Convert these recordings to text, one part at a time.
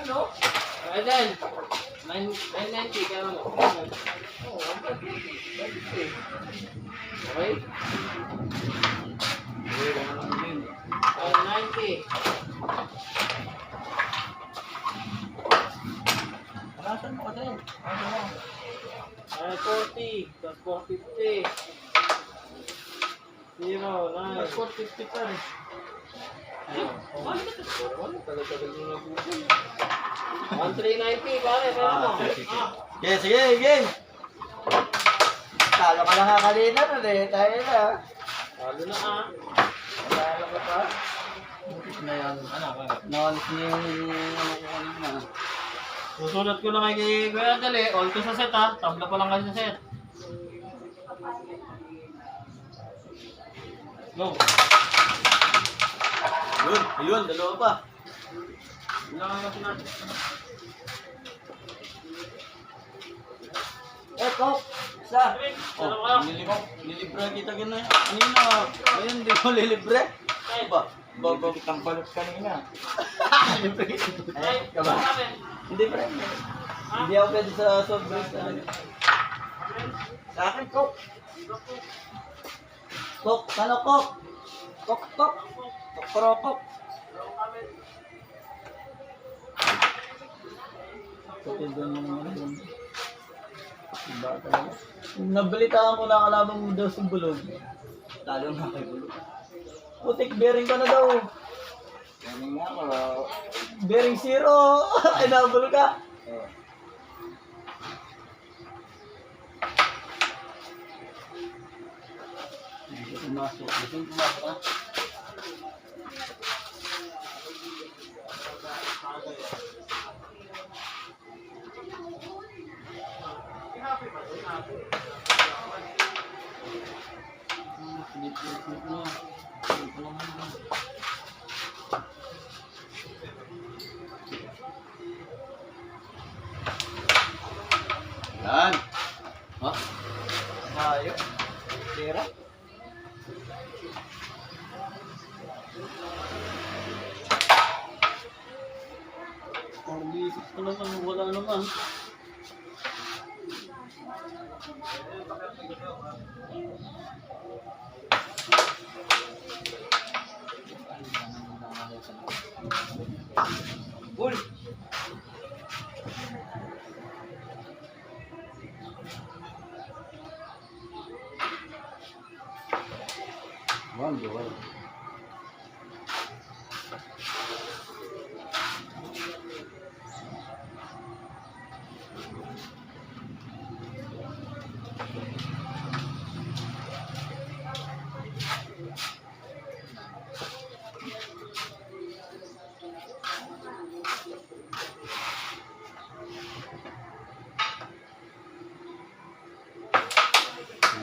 no? Kaya din. 990 kaya mo. Oo, 150. Okay? Okay, ganun din. 990. Alasan mo kasi. Ano mo? 940. Plus 450. 0, 9. 450 pa rin. Wala, tagal-tagal mo na buko. 1390 pare, kaya mo. Sige, sige, game! Talo ka na nga kanina nun eh. Tayo na. Talo na ah. Talo ka pa. Na yan, ano, Nawalis niya yung ano ko kanina. Susunod ko na kay Kuya Dali. All to sa set ha. Tabla pa lang kasi sa set. Go. Yun, ayun, dalawa pa. Ilang ang kasi natin. Coke! Isa! Dalawa kayo. Nilibre kita gano'n. Kanina, ayun, di mo lilibre. Ay, Ba? Babagitang balot kanina. Libre. ay, Ka ba? sabi. Hindi pre. Hindi ako pwede sa soft drinks. Sa akin, Coke. Coke, ano Coke? Coke, Coke. Coke, pro Coke. Patindan mo naman yun. Diba talaga? Nabalitaan ko na kalaban mo daw sa bulog. Talo nga kay bulog. Putik, bearing ka na daw. Bearing nga ako. Bearing zero. Ay, nabulog ka. Hindi ko pumasok. Gusto mo pumasok ha? Slip mo. Yan. Ha? Ayos. Tira. Orbisis ko naman. Wala naman. Bull! One, go away.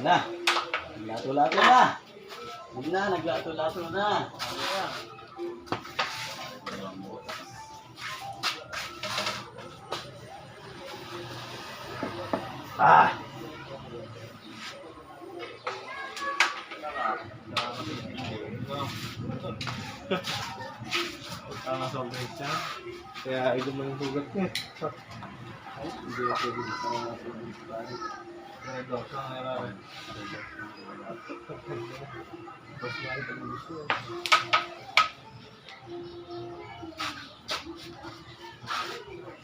Na. Naglato-lato na. Huwag na, naglato-lato na. Ah! Tama sa break siya. Kaya ito mo yung sugat niya. Hindi ako pwede sa mga sugat. Kaya daw, siya nga nalaman. Tapos nga ito mo gusto.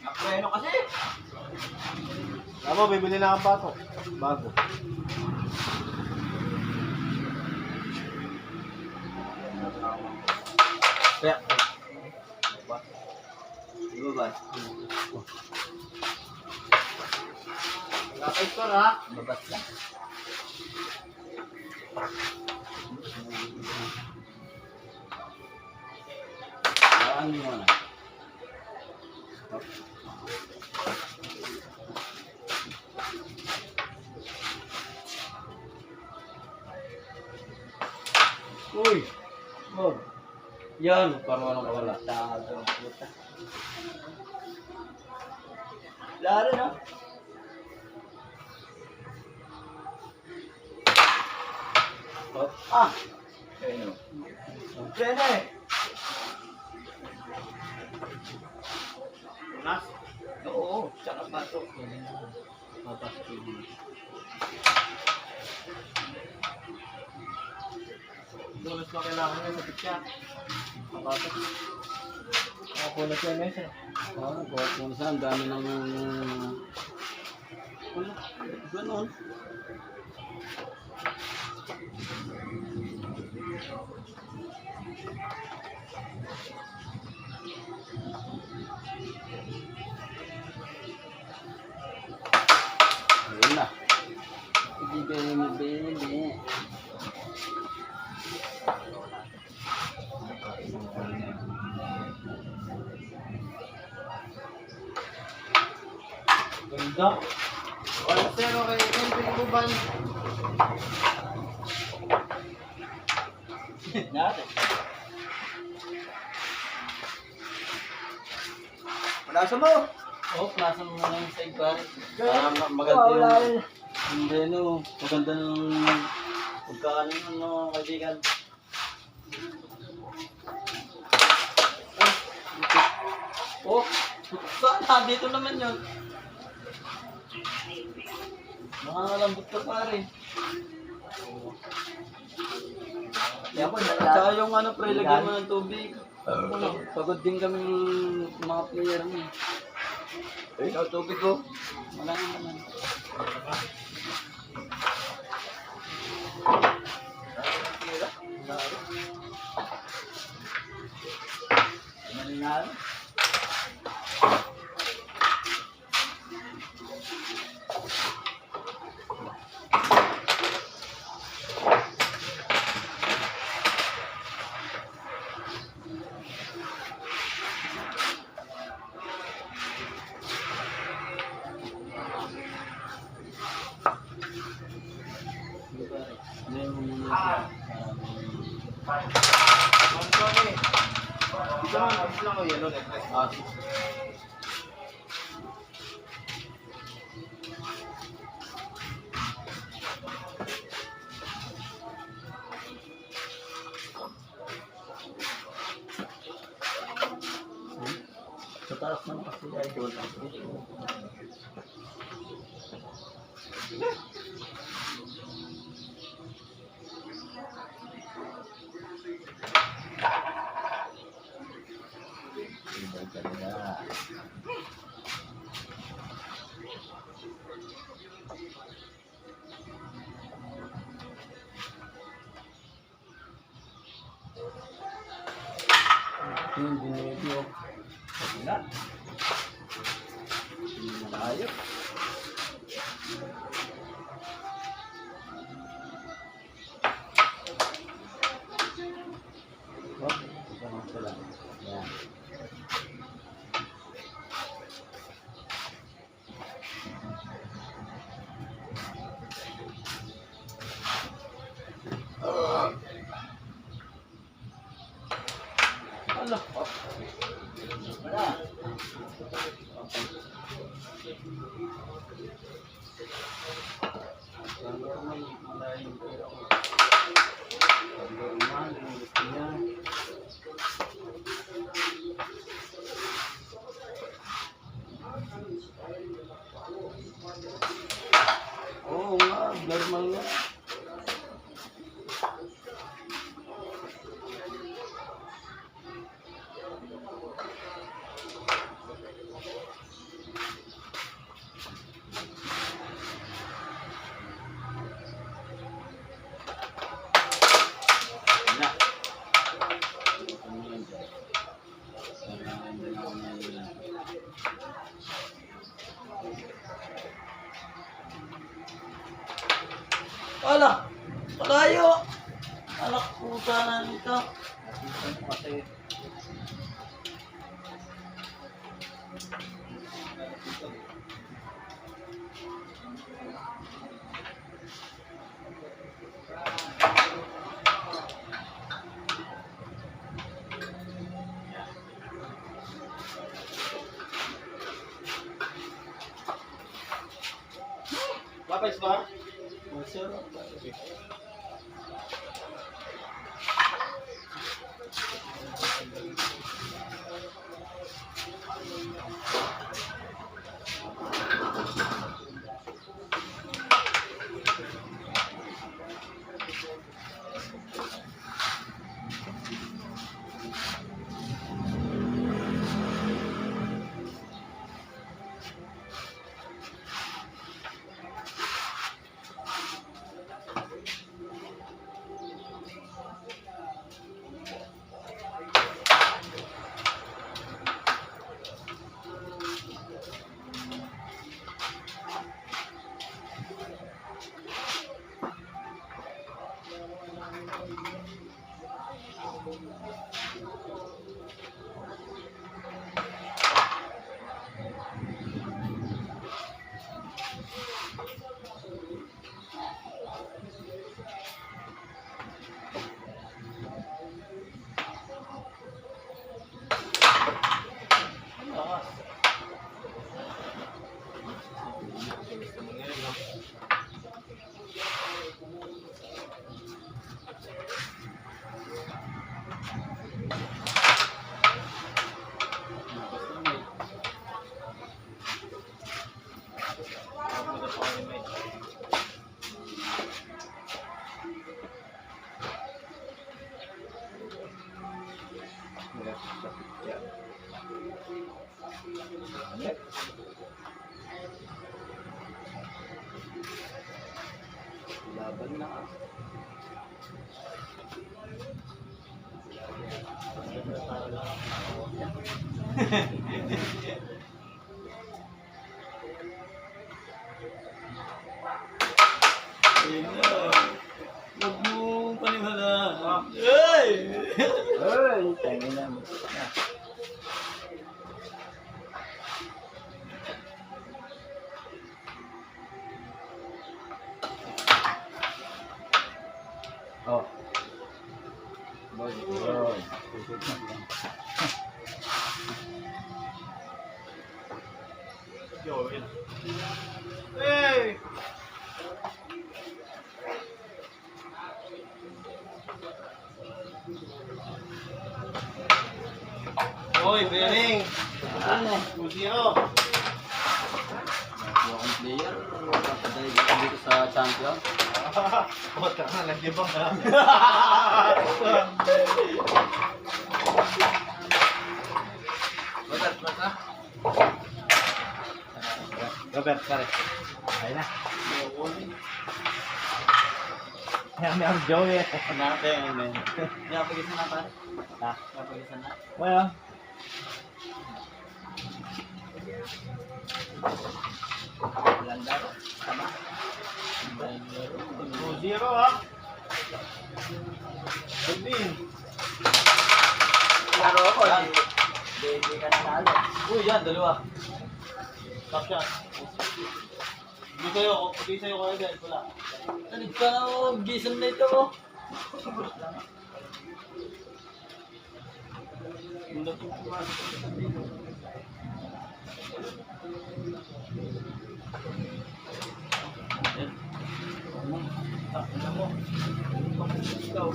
Napreno kasi. Tama, bibili na ang bato. Bago. Kaya. Di ba ba? Lakay ko ha. Babas lang. Saan mo na? Uy! Oh! Yan! Parang walang kawala. Tago. Puta. Laro na. Oh. Ah! Ayun. Prene! Nas? Oo, tsaka bato. Papasok ko dito. Bonus pa kailangan niya sa pitya. Kapasok. Nakapunas yan mesa. Oo, buhat mo sa ang dami ng... Wala, ganon. Ayun na. Bili. Ganda. 1-0 kay Kelvin Cuban. Natin. Plasa mo! Oo, plasa mo na yung side pare. Para maganda yung... Hindi no, maganda ng pagkakaano ng mga kaibigan. Oh, saan? Dito naman yun. Nakakalambot ka pare. At saka yung ano, pre, lagyan mo ng tubig. Pagod din kami mga player mo. Ikaw, tubig ko. Wala naman. Malinalo. Sorry. Ito lang ko yellow necklace. Sa taas ng kasi idol. Ibay talaga. Yung binibyo. Wala. Malayo. Oh, ganun pala. Yan. Ala. Wala. Oo nga, normal nga. Ala! Malayo! Anak puta na nito. Kasi Lapis ba? masarap. Laban na. Ayun na. Huwag mo paniwalaan. Ay! Ay! Tayo na. Oh. Boy. Joel. Hey! Hoy, Bering! Ano? 2-0. Akong player. Dahil dito sa champion. Puta ka, nag-ibang na. Robert, pare. Ayun na. May ang Joey. Natin, men. Napagisan na pa. Ha? Napagisan na. Well. Landaro. Tama. 2-0 ha. Edwin. Laro ako. Hindi ka nanalo. Uy, yan, dalawa. Top shot. Hindi sa'yo kaya dahil wala. Tanig ka na mo. Gisan na ito mo. Hindi ko pumasok sa dito. Yan. Ano mo? Ikaw.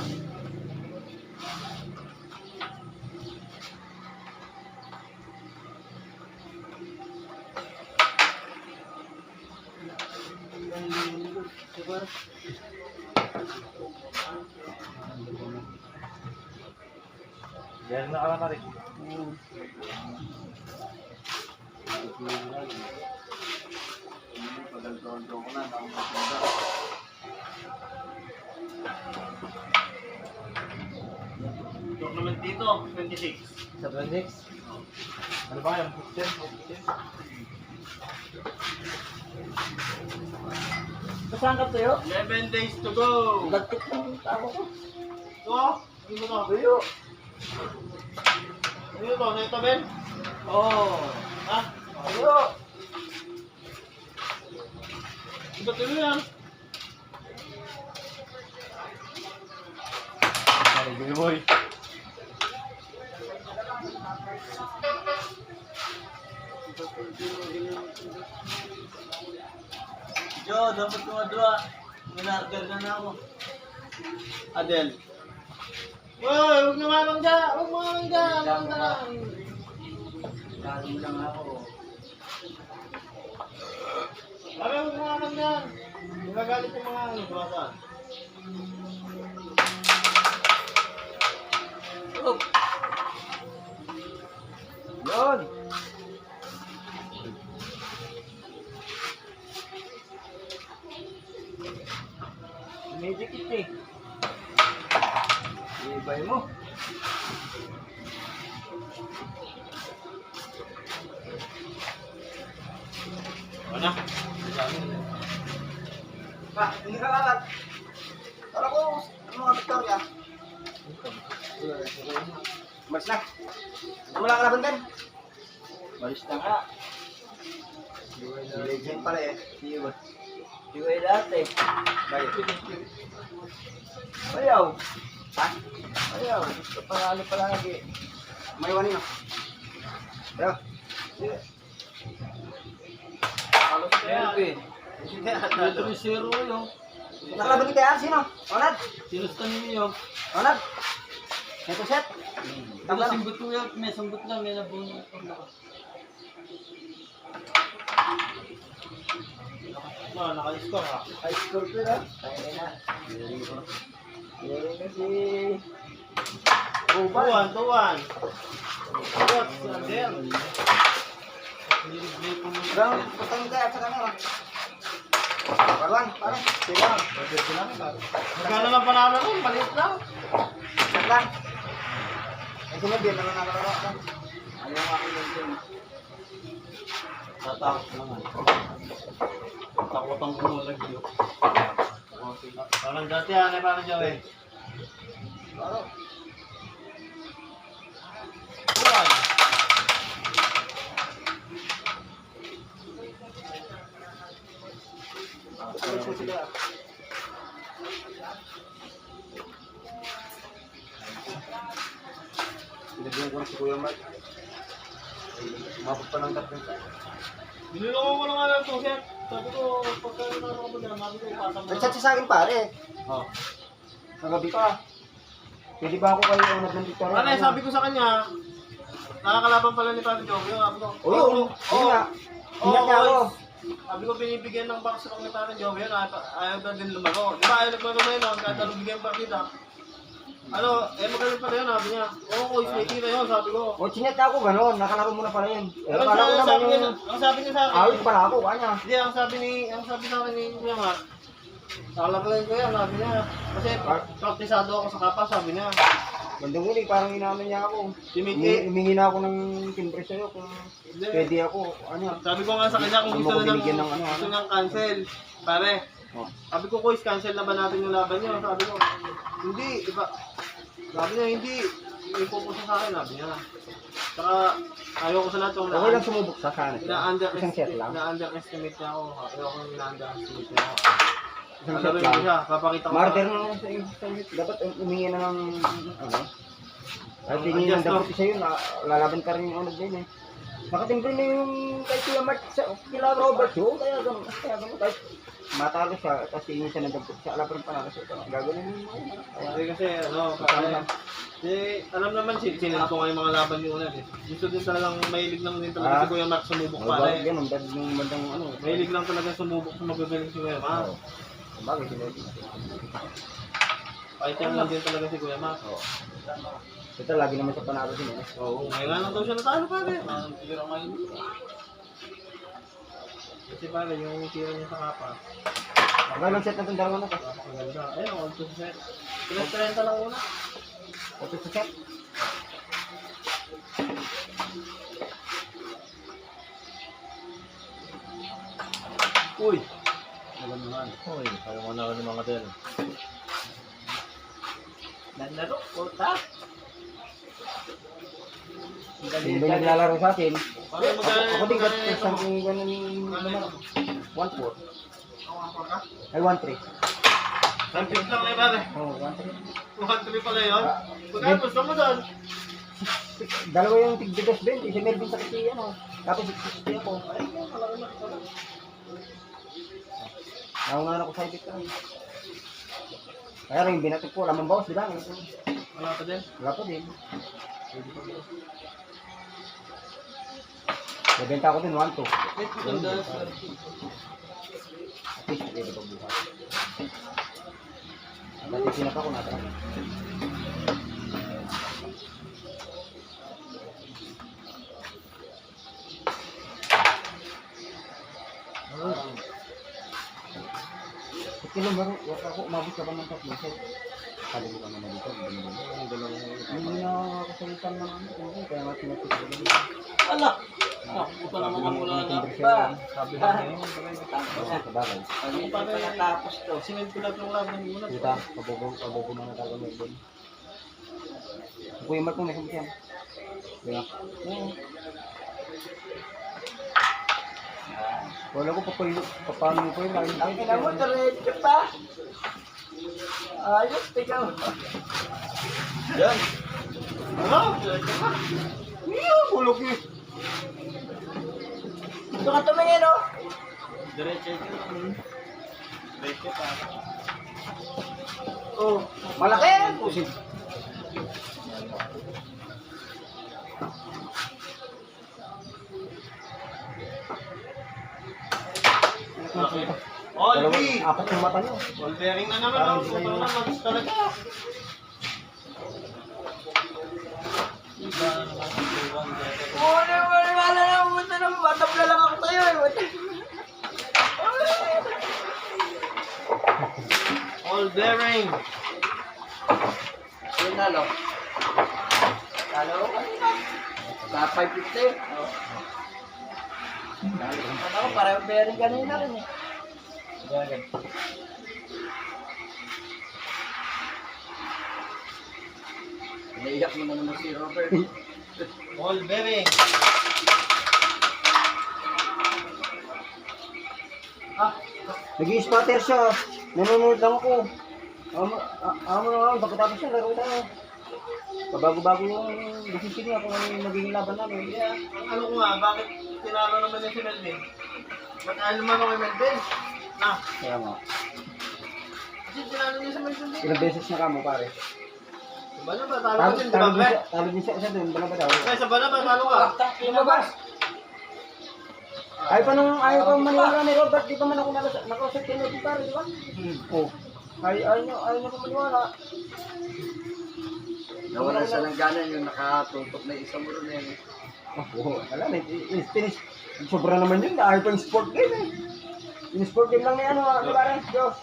Yan na ka lang, pare. Pagal-tonto ko na. Nakapunta. Tournament dito, 26. Sa 26. Ano ba yung 15? Saan ka tayo? 11 days to go. Lagkit ng tao ko. Ito? Ano ba ito? Tuyo. Ano ito? Ano ito, Ben? Oo. Ha? Tuyo. Iba tuloy yan. Pare, Joey boy. Jo, dapat kumadua. Minargal na ako. Adel. Uy, huwag na mamangga! Huwag mamangga! Mamangga lang! Lalo mo lang ako. Sabi, huwag mamangga! Nagagalit yung mga iwasan. Oh. Yun. Medikit eh. Ibay mo. Ano? Pa, hindi ka lalat. Para ko, mga Victoria. Malis na. Wala ka laban, Malis na nga. Si Legend pala eh. Si Way dati. Bayo. Bayaw. Ha? Bayaw. Gusto panalo pala lagi. May wani na. Bayaw. Halos Kaya, eh. 3-0 yun. Nakalaban kita yan, sino? Onad? Sinustan niyo yun. Onad? Neto set? Tapos simbot ko yun. May sambot lang. May nabunod. naka-score ha. High score ko na. Tayo na. Yun kasi. Tuwan, tuwan. Tuwan, Sander. Niliblay po mo. Bang, putang kaya sa kanya. Parwan, pare. Sige lang. Magkano lang panalo ko? Maliit lang. Sige lang. Ay, sunod din. Ano nakalaro ako? Ayaw nga ako yun. Tatakot naman. Takot ang umulag yun. Parang dati yan, parang dyan eh. Laro. Tuwan. Ano po sila? Pinagyan ko na si Kuya Mark. Umabot pa ng tatlong tayo. Biniloko ko na nga lang ito, sir. Sabi ko, pagka nanalo ko dyan, sabi ko, ipasang mo Nag-chat siya sa akin pare. Oh. Nagabi pa. Pwede ba ako kayo ang nag-nandito rin? Ano, sabi ko sa kanya, nakakalaban pala ni Papi Joe. Sabi ko, Oo, yun nga. Ingat niya ako. Sabi ko, binibigyan ng box rock ni Papi Joe. Ayaw na din lumaro. Di ba, ayaw nagmaro na yun, kahit anong bigyan pa kita. Ano, magaling pa na yun, sabi niya. Oo, Kois, may tira yun, sabi ko. O, chinet ako gano'n. Nakalaro mo na pala yun. Pero Kala ko naman sabi niya, yung... ang sabi niya sa akin, Awit pala ako, kanya. hindi, ang sabi sa akin ni Kuya Mark, nakalagay ko yan, sabi niya. Kasi praktisado ako sa kapa, sabi niya. Bandang huli, parang inaman niya ako. Si Mickey, Humingi na ako ng timbre sa'yo kung hindi. pwede ako. Ano? Sabi ko nga sa kanya kung Hindi gusto mo ko na binigyan ng ano, gusto niyang cancel. Pare, Oh. sabi ko, Kois, cancel na ba natin yung laban niyo? Sabi ko, hindi, iba. Sabi niya, hindi. Ipupusa sa akin, sabi niya. Saka, ayaw ko sa lahat yung Okay lang sumubok sa sana. Isang set lang. na-underestimate niya ako. Ayaw ko na-underestimate niya ako. Isang set Sabi lang. niya, papakita ko Marder na ako sa iyo. Dapat humingi na ng ano. At tingin ng dapat sa'yo, lalaban ka rin yung ano din eh. Nakatimbre na yung kay Kuya Mark sa kila Robert Joe, kaya gano'n. Kahit matalo siya, tapos tingin siya ng dapat siya, alam pa rin panalo siya. Gagawin mo yun. Kasi kasi, alam naman, sinunod ko nga yung mga laban yung una eh. Gusto din talagang, mahilig lang din talaga si Kuya Mark sumubok pala eh. Ganun, yung bandang ano. Mahilig lang talaga sumubok sa magagaling si Kuya Mark. Bagay sila. Fighter lang din talaga si Kuya Mark. Ito, lagi naman siya panalo din eh. Oo, ngayon nga lang daw siya natalo pare. Tira ngayon. Kasi pare, yung tira niya sa kapa. Magalang set na itong dalawa na to. Maganda. Ayun, all to set. Pinag-30 lang una. Ito sa set. Uy! Alam naman. Uy, ayaw mo na ng mga din. Nandaro, puta! Hindi naglalaro sa atin. Pare, Ako din magkano isang ganun naman. 1-4. Ay, 1-3. Champions lang eh pare. Oo, 1-3. 1-3 pala yun. Magkano gusto mo doon? Dalawa yung tig-2 20. Si Melvin sa kasi ano. Tapos 60 ako. Ay, malaki na pala. Naungan ako sa ibig kami. Kaya rin binatid ko. Lamang bawas, di ba? Wala pa din. Wala pa din. Nabenta ko din 1-2. Wait, maganda. At least, pwede pa bukas. Dati sinapa ko natin. Kilo baru, ako umabot ka ba ng 3 set? Kali ko naman dito. Hindi na ako salitan ng ano, kaya nga tinatid ko dito. Ala! Puta naman ako na ba? Sabi lang ngayon. Sabagay. Hindi pa natapos to. Sinend ko lang yung laban muna. Kita, pabobo na natagal mo doon. Ako yung mark mo, may sabi yan. Diba? Oo. Wala ko paano ko yun. Ang ina mo, diretso pa! Ayos, tingnan mo. Yan! Ano? Diretso ka. Kulog eh. Gusto ka tumingin, oh! Diretso ka. Diretso pa. Oh, malaki. Pusig. Olvi! Apat yung mata niyo. Ball bearing na naman. Oh. Sobrang na match talaga. Wala na, pumunta na, matapla lang ako sa'yo eh. All bearing. Yung nalo. Nalo ko kanina. Sa 550. Nalo ako, pareho bearing kanina rin eh. Naiyak mo na naman si Robert. All bearing. Nag-i-spotter siya. Nanonood lang ako. Amo na lang, pagkatapos siya, laro tayo. Pabago-bago yung decision niya kung ano yung magiging laban namin. Yeah. Ang ano ko nga, bakit tinalo naman niya si Melvin? Ba't ayaw naman ako kay Melvin? Ah, Kaya nga. kasi tinalo niya sa Melvin din. Ilang beses na kamo, pare. Diba na ba? Talo ka din, di ba, Be? Talo din siya doon. Bala ba daw? Eh, sa bala ba? Talo ka? Lumabas. Ayaw pa maniwala ni Robert. Di pa man ako nakausap kayo natin, pare, di ba? Oh. Ayaw niyo pa maniwala. Nawala siya ng gana yung nakatutok na isang muro na yun. Oh, wala na. Finish. Sobra naman yun. Ayaw pa yung sport game eh. Yung sport game lang na ano, di ba rin? Diyos.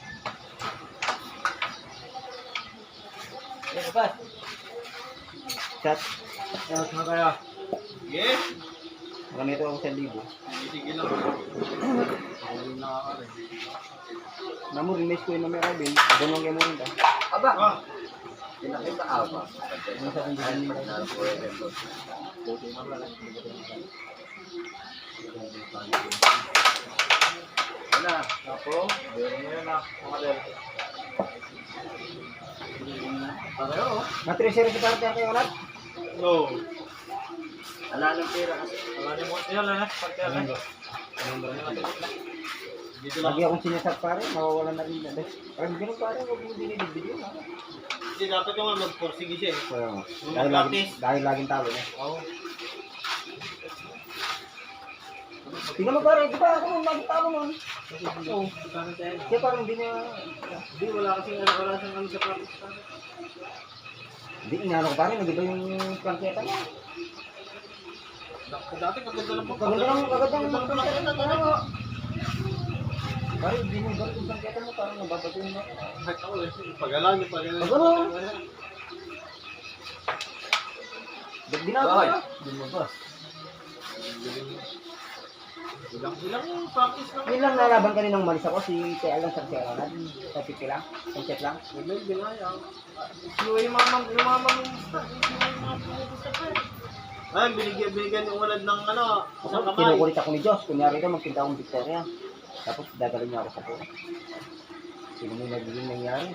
Lumabas. Chat. Ayos na kaya. Yes. Ganito ako sa libo. Sige lang. Namu rin, may school na may Robin. Bunong kayo mo rin ka. Aba. Ah, Pinakita aba. Ano sa ating Ay, gawin pag nila? nasa Wala. Ako, bearing ngayon na. Mga del. Pareho. Matriser si parte kayo ulat? No. Wala nang pera kasi. Wala niyo mo. Yan lang na. Parte yan. Dito lang. Lagi akong sinasat pare, mawawalan na rin na. Parang gano'n pare, huwag mo dinidibig yun. hindi dapat yung mag-forsige siya eh. Kaya nga. Yung Dahil practice. laging talo na. Oo. Tingnan mo pare, di ba ako nung laging talo nun? Oo. Kaya tayo. Kaya parang hindi niya... Hindi, wala kasing wala siyang ano sa practice. Hindi, inano ko pare, nag-iba yung plangketa niya. Dati kaganda lang po. Kaganda lang Kaganda plangketa lang niya. po. Pare, hindi mo iba yung plangketa mo, parang nababato yun na. Kahit ako eh. Pagalan niyo, pagalan. Pag ano? Ba't ginagawa na? Lumabas. Ilang yung practice lang. Yun lang nalaban kaninang umalis ako, si Tia lang sa Sierra na. Sa pipi lang, sa chat lang. Rebel, binayang. Sinuwi yung mamang, yung mamang, ay, binigyan yung walad ng ano, isang kamay. Kinukulit ako ni Diyos, kunyari daw magpinta akong Victoria. Tapos dadalhin niya ako sa puro. Sino mo yung nagiging nangyari?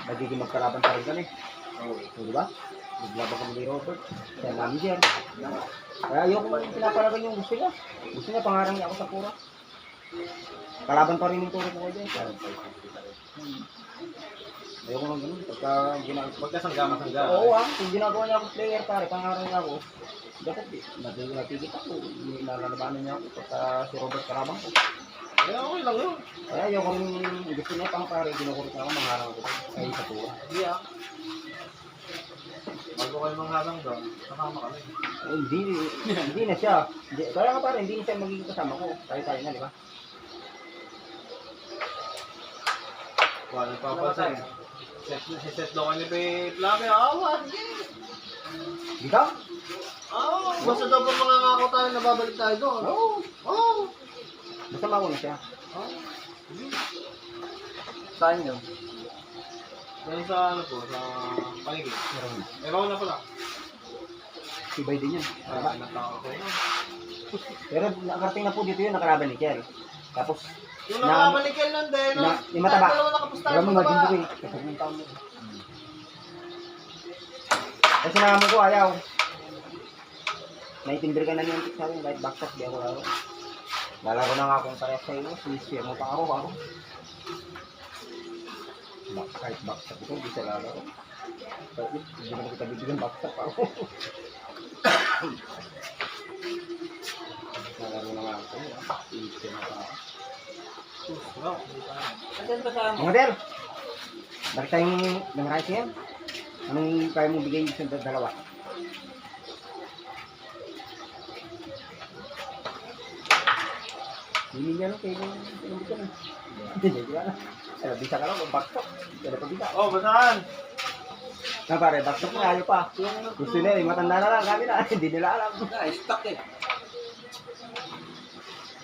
Nagiging magkalaban pa rin kami. Di ba? Naglaban kami ni Robert. Sa manager. Kaya ayoko man pinapalagan yung gusto niya. Gusto niya pangarang niya ako sa puro. Kalaban pa rin yung turo ko kayo dyan. Ayoko nang ganun. Pagka ginagawa. Magkasangga-masangga. Oo kung ginagawa niya ako player pare, pangarang niya ako. Dapat natigit ako. Nalalabanan niya ako pagka si Robert Karabang ko. Kaya okay lang yun. Kaya ayoko rin gusto niya pang pare, ginukulit niya ako, mangarang ako. Ay sa puro. Hindi ah. Bago kayo manghalang doon, kasama kami. Hindi na siya. Kaya nga pare, hindi na siya magiging kasama ko. Tayo na, di ba? Wala nagpapansin. Si Seth daw kayo ni Plame. Awa, sige. Di ka? Oo, basta daw pa mangangako tayo na babalik tayo doon. Oo. Oo. Basta mako na siya. Saan yun? Yan sa ano po, sa paligid. Ewan na pala. Sibay din yun. Ay, natao ko. Pero nakarating na po dito yun, nakalaban ni Kel. Tapos, Yung nakakaban ni Kel nun din. yung mataba. Dalawa nakapustahan Alam mo, mataba. maging buwi. Kasi yung taon mo. Kasi naman ko, ayaw. Naitimbre ka na niyan sa akin, kahit backstop, di ako laro. Lalaro na nga akong parehas sa iyo, sinisir mo pa ako. Kahit backstop ito, hindi sa lalaro. Kahit hindi naman kita bibigyan backstop ako. Lalaro na nga ako, sinisir mo pa ako. Saan ba saan? Mga del, bakit tayong nangaray siya? Anong kaya mo bigay sa dalawa? Hindi niya lang kayo pinamit ka na. Hindi ka na. Ay, bisa ka lang, backstop. Hindi ka na pabisa. Oh, basahan. Na pare, backstop na ayaw pa. Gusto nila, matanda na lang kami na. Hindi nila alam. Stuck eh.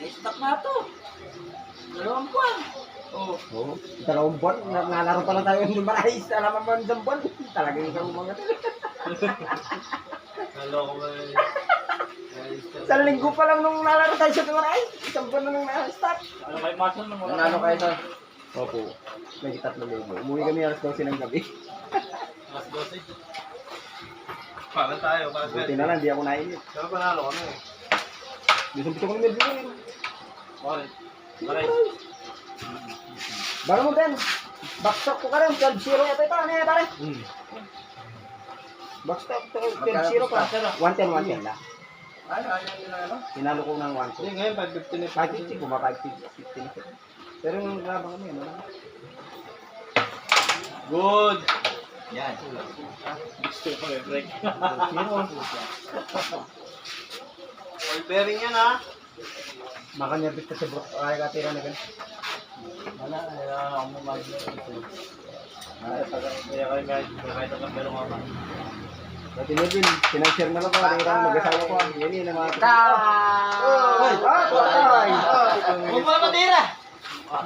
Stuck na to. 2 buwan. Oh. Oo. 2 buwan, nalaro pa lang tayo ng marais. Alaman mo ng buwan. Talagang ikaw mga to. Naloko ba eh. 1 linggo pa lang nung nalaro tayo sa marais. 1 buwan na nung na-stop. Ano kayo masan nung wala? Nanalo kayo sa... Opo. May 3,000. Umuwi kami alas 12 ng gabi. Mas 12. Para tayo, para Buti na lang, di ako nainit. Pero panalo kami eh. Gusto ko ng Melvin. Bakit? Bakit? Bago mo, Ben. Backstop ko ka rin. 12-0 ito ito. Ano yan, pare? Backstop to 12-0 pa. 110 lang. Ay, ayaw nila ano? Tinalo ko ng Hindi 1-2. ngayon, 5:15 na. 550, buma 550. Pero yung labang kami, ano lang. Good! Yan. Gusto ko may break. 0. All bearing yan ha. Makanyabit ka sa bro. Ay, katira na gan. Wala, ayaw ako mag-isip. Kaya kayo kahit ang pero nga ba. Dati Melvin, sinang-share na lang ko. Ang mag-asawa ko. Yan yun ang mga... Hoy! Ay! Huwag mo na matira!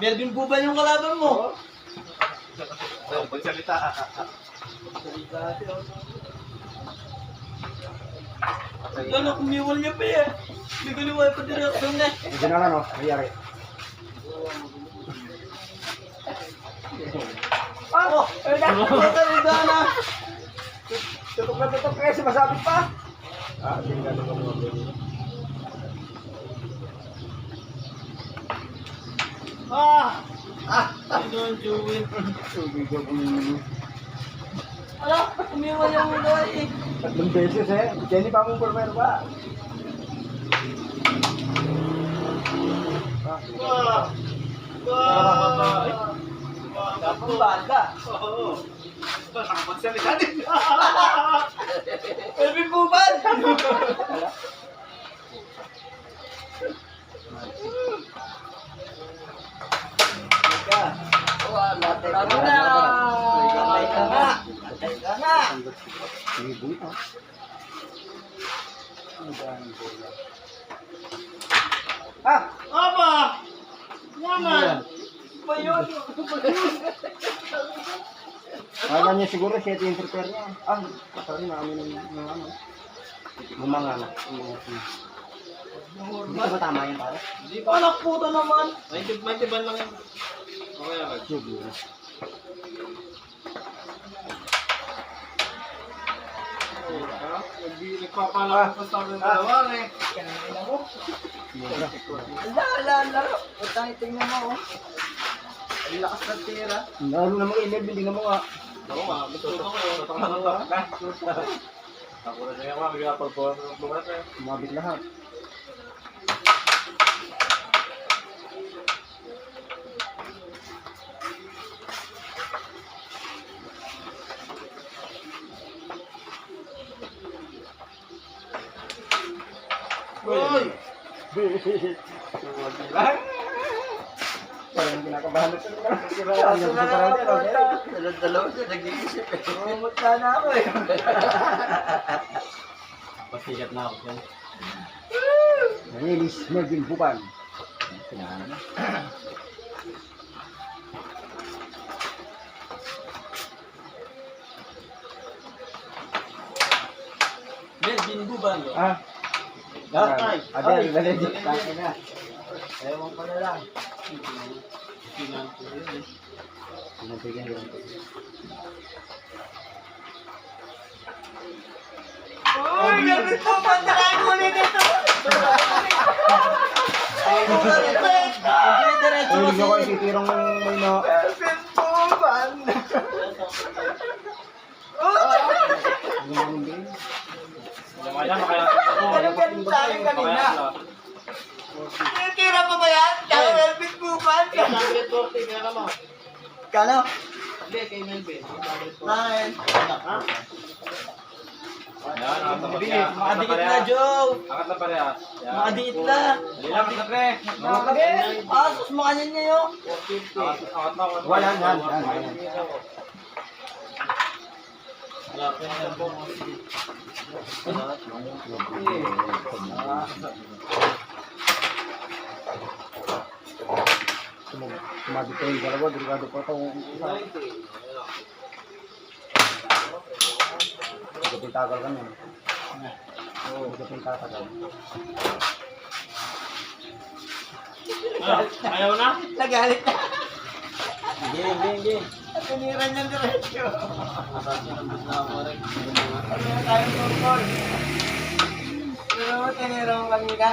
Melvin Buban yung kalaban mo. Pagsalita. Gano'n, kumiwal niya pa eh. Hindi ko liwal pa direksyon na. Hindi na lang, no? Nangyari. Oh! Ay, nakalita na! Tutok na tutok kayo, sumasabit pa. Hindi ka naman mo. Sino ang Jewin? Ala, kumiwal yung mga eh. 3 beses eh. Jenny pa mong pormer ba? Dapat banda. Oo. Pagsalita din. Melvin Buban! Latay ka na! Latay ka na! Latay ka na! May buwit ha. Ah! Aba! Naman! Ba yun? Kala niya siguro siya ito yung prepare niya. Ah, sorry na kami ng ano. Bumanga na. Hindi ko ba tama yan pare? Hindi pa. Anak puta naman! 90 ban lang yan. Okay na. Siguro. Nagpapalaki pa sa amin dalawa eh. Kanina mo. Siguro. Laro. Utang tingnan mo oh. Ang lakas ng tira. Lalo na mga email, hindi na mo nga. Ako nga, gusto ko kayo. Natanganan ka. Ako na nga mga bigapagpuan ng bumat eh. Umabit lahat. Uy! Parang kinakabahan na ito. Kaso na lang ako puta. Dalawa siya nag-iisip eh. Umumot na ako eh. Pasikat na ako dyan. Release Melvin Buban. Kailangan na. Melvin Buban. Ah. Ay. Adel, Valentin. Kasi na. Ewan ko na lang. Pinabigyan yun. Uy! Melvin Buban! Nakakunin ito! Hindi, diretso Uy, kasi. hindi ko isitirong may no. Melvin Buban! Kaya na kaya. Ano ganun sa akin kanina? Tira pa ba yan? Kaya Melvin Buban? Kaya naman. Kano? Hindi, kay Melvin. Nine. Ha? Yan, angat na pareha. Makadikit na, Joe. Angat na pareha. Yan. Makadikit na. Dali lang, angat na pre. Makadikit. Asos mo kanyan niya yun. Angat na. Wala, yan. Sumabit ko yung dalawa, delikado pa ito. Hindi pintagal ka nun. Oo, hindi pintagal. Ayaw na? Nagalit na. Hindi. Tiniran niya diretso. Ano na tayo tungkol? Pero tinira mo kanina?